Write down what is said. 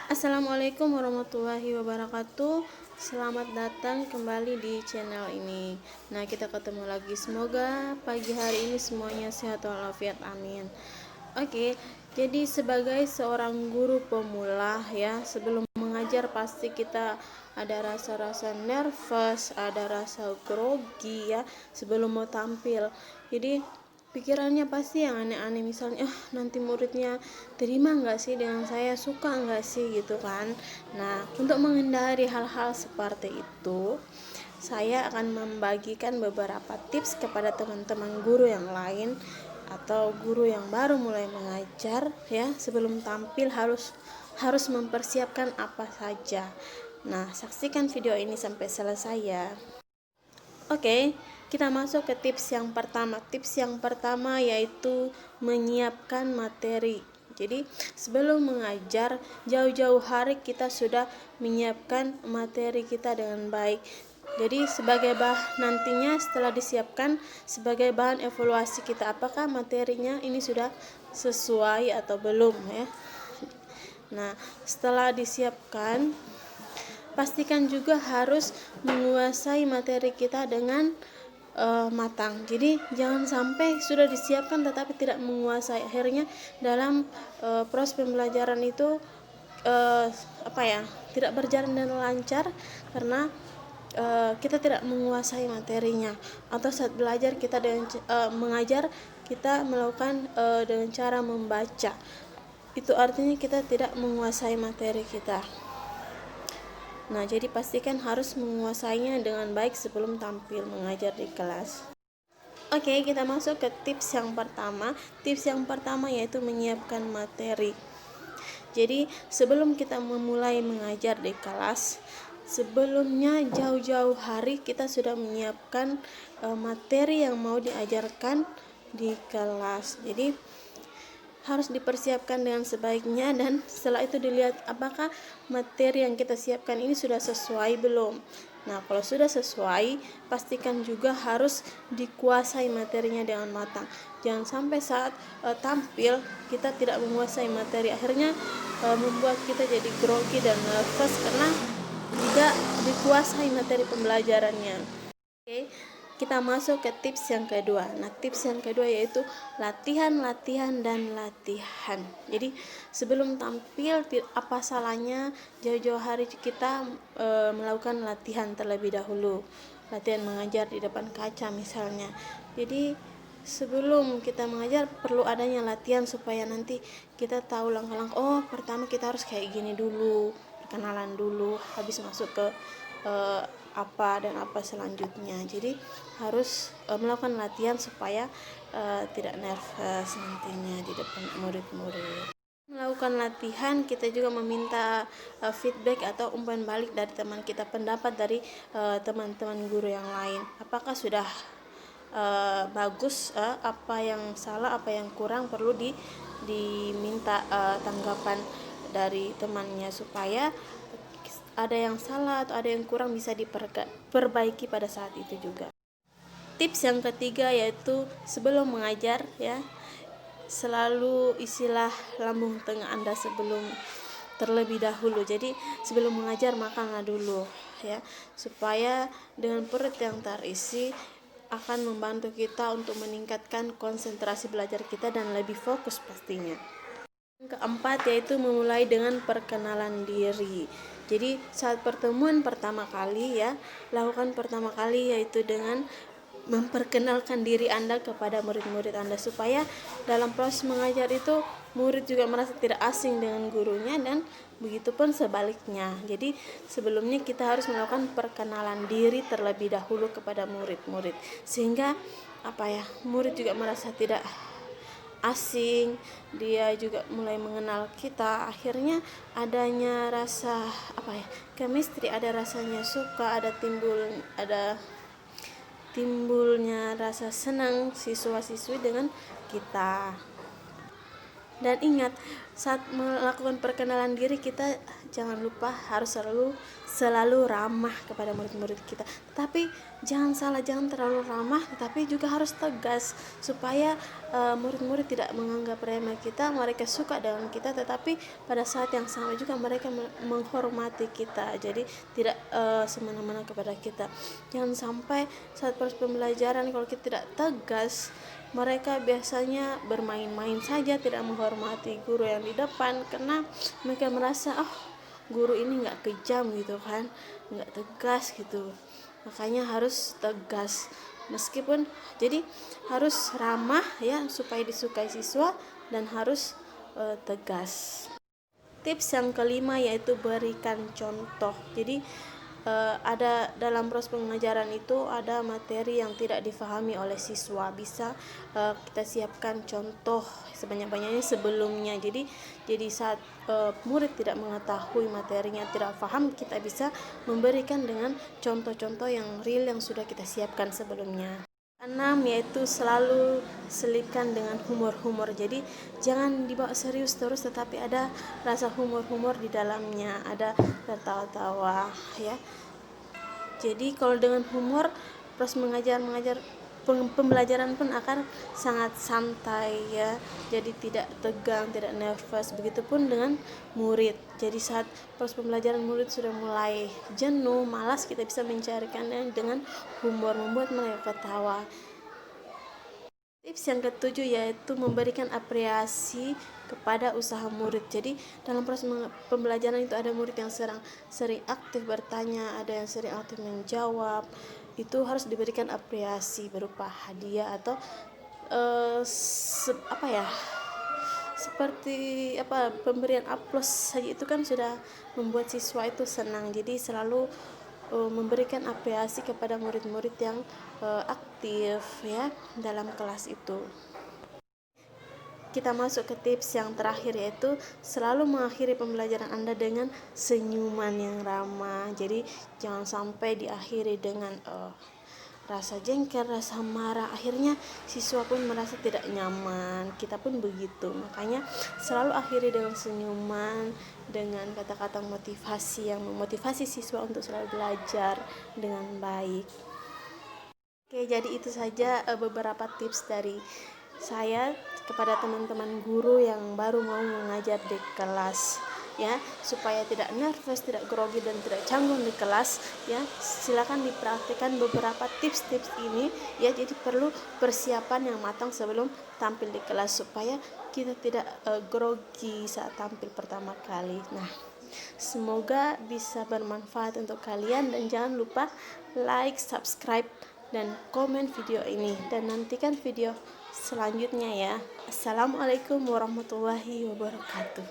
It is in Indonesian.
Assalamualaikum warahmatullahi wabarakatuh. Selamat datang kembali di channel ini. Nah, kita ketemu lagi. Semoga pagi hari ini semuanya sehat walafiat. Amin. Oke, jadi sebagai seorang guru pemula ya, sebelum mengajar pasti kita ada rasa-rasa nervous, ada rasa grogi ya sebelum mau tampil. Jadi pikirannya pasti yang aneh-aneh, misalnya nanti muridnya terima nggak sih dengan saya, suka nggak sih gitu kan. Nah, untuk menghindari hal-hal seperti itu, saya akan membagikan beberapa tips kepada teman-teman guru yang lain atau guru yang baru mulai mengajar ya. Sebelum tampil harus mempersiapkan apa saja. Nah, saksikan video ini sampai selesai ya. Oke, kita masuk ke tips yang pertama. Tips yang pertama yaitu menyiapkan materi. Jadi, sebelum mengajar, jauh-jauh hari kita sudah menyiapkan materi kita dengan baik. Jadi, sebagai bahan nantinya setelah disiapkan sebagai bahan evaluasi kita, apakah materinya ini sudah sesuai atau belum ya. Nah, setelah disiapkan, pastikan juga harus menguasai materi kita dengan matang. Jadi jangan sampai sudah disiapkan tetapi tidak menguasai. Akhirnya dalam proses pembelajaran itu tidak berjalan dengan lancar karena kita tidak menguasai materinya. Atau saat belajar kita dengan mengajar kita melakukan dengan cara membaca. Itu artinya kita tidak menguasai materi kita. Nah, jadi pastikan harus menguasainya dengan baik sebelum tampil mengajar di kelas. Oke, kita masuk ke tips yang pertama. Tips yang pertama yaitu menyiapkan materi. Jadi, sebelum kita memulai mengajar di kelas, sebelumnya jauh-jauh hari kita sudah menyiapkan materi yang mau diajarkan di kelas. Jadi, harus dipersiapkan dengan sebaiknya, dan setelah itu dilihat apakah materi yang kita siapkan ini sudah sesuai belum. Nah, kalau sudah sesuai, pastikan juga harus dikuasai materinya dengan matang. Jangan sampai saat tampil kita tidak menguasai materi, akhirnya membuat kita jadi grogi dan nervous karena tidak dikuasai materi pembelajarannya. Oke, kita masuk ke tips yang kedua. Nah, tips yang kedua yaitu latihan dan latihan. Jadi sebelum tampil, apa salahnya jauh-jauh hari kita melakukan latihan terlebih dahulu. Latihan mengajar di depan kaca misalnya. Jadi sebelum kita mengajar perlu adanya latihan supaya nanti kita tahu langkah-langkah. Oh, pertama kita harus kayak gini dulu, perkenalan dulu, habis masuk ke apa dan apa selanjutnya. Jadi harus melakukan latihan supaya tidak nervous nantinya di depan murid-murid. Melakukan latihan, kita juga meminta feedback atau umpan balik dari teman kita, pendapat dari teman-teman guru yang lain. Apakah sudah bagus, apa yang salah, apa yang kurang, perlu diminta tanggapan dari temannya supaya ada yang salah atau ada yang kurang bisa diperbaiki pada saat itu juga. Tips yang ketiga yaitu sebelum mengajar ya, selalu isilah lambung tengah Anda sebelum terlebih dahulu. Jadi sebelum mengajar makanlah dulu ya, supaya dengan perut yang terisi akan membantu kita untuk meningkatkan konsentrasi belajar kita dan lebih fokus pastinya. Yang keempat yaitu memulai dengan perkenalan diri. Jadi saat pertemuan pertama kali ya, lakukan pertama kali yaitu dengan memperkenalkan diri Anda kepada murid-murid Anda, supaya dalam proses mengajar itu murid juga merasa tidak asing dengan gurunya dan begitupun sebaliknya. Jadi sebelumnya kita harus melakukan perkenalan diri terlebih dahulu kepada murid-murid, sehingga murid juga merasa tidak asing, dia juga mulai mengenal kita. Akhirnya adanya rasa chemistry, ada rasanya suka, ada timbulnya rasa senang siswa-siswi dengan kita. Dan ingat, saat melakukan perkenalan diri kita jangan lupa harus selalu ramah kepada murid-murid kita. Tapi jangan salah, jangan terlalu ramah, tetapi juga harus tegas supaya murid-murid tidak menganggap remeh kita. Mereka suka dengan kita, tetapi pada saat yang sama juga mereka menghormati kita. Jadi tidak semena-mena kepada kita. Jangan sampai saat proses pembelajaran kalau kita tidak tegas, mereka biasanya bermain-main saja, tidak menghormati guru yang di depan, karena mereka merasa guru ini nggak kejam gitu kan, nggak tegas gitu. Makanya harus tegas, meskipun jadi harus ramah ya supaya disukai siswa, dan harus tegas. Tips yang kelima yaitu berikan contoh. Jadi ada dalam proses pengajaran itu ada materi yang tidak difahami oleh siswa, bisa kita siapkan contoh sebanyak-banyaknya sebelumnya. Jadi saat murid tidak mengetahui materinya, tidak paham, kita bisa memberikan dengan contoh-contoh yang real yang sudah kita siapkan sebelumnya. 6 yaitu selalu selipkan dengan humor. Jadi jangan dibawa serius terus, tetapi ada rasa humor di dalamnya, ada tertawa-tawa ya. Jadi kalau dengan humor, proses mengajar pembelajaran pun akan sangat santai ya. Jadi tidak tegang, tidak nervous. Begitupun dengan murid. Jadi saat proses pembelajaran murid sudah mulai jenuh, malas, kita bisa mencarikannya dengan humor, membuat mereka ketawa. Tips yang ketujuh yaitu memberikan apresiasi kepada usaha murid. Jadi dalam proses pembelajaran itu ada murid yang sering aktif bertanya, ada yang sering aktif menjawab. Itu harus diberikan apresiasi berupa hadiah atau seperti pemberian aplaus saja, itu kan sudah membuat siswa itu senang. Jadi selalu memberikan apresiasi kepada murid-murid yang aktif ya dalam kelas itu. Kita masuk ke tips yang terakhir, yaitu selalu mengakhiri pembelajaran Anda dengan senyuman yang ramah. Jadi jangan sampai diakhiri dengan rasa jengkel, rasa marah. Akhirnya siswa pun merasa tidak nyaman, kita pun begitu. Makanya selalu akhiri dengan senyuman, dengan kata-kata motivasi yang memotivasi siswa untuk selalu belajar dengan baik. Oke, jadi itu saja beberapa tips dari saya kepada teman-teman guru yang baru mau mengajar di kelas ya, supaya tidak nervous, tidak grogi, dan tidak canggung di kelas ya. Silakan dipraktikkan beberapa tips-tips ini ya. Jadi perlu persiapan yang matang sebelum tampil di kelas supaya kita tidak grogi saat tampil pertama kali. Nah, semoga bisa bermanfaat untuk kalian, dan jangan lupa like, subscribe, dan komen video ini, dan nantikan video selanjutnya ya. Assalamualaikum warahmatullahi wabarakatuh.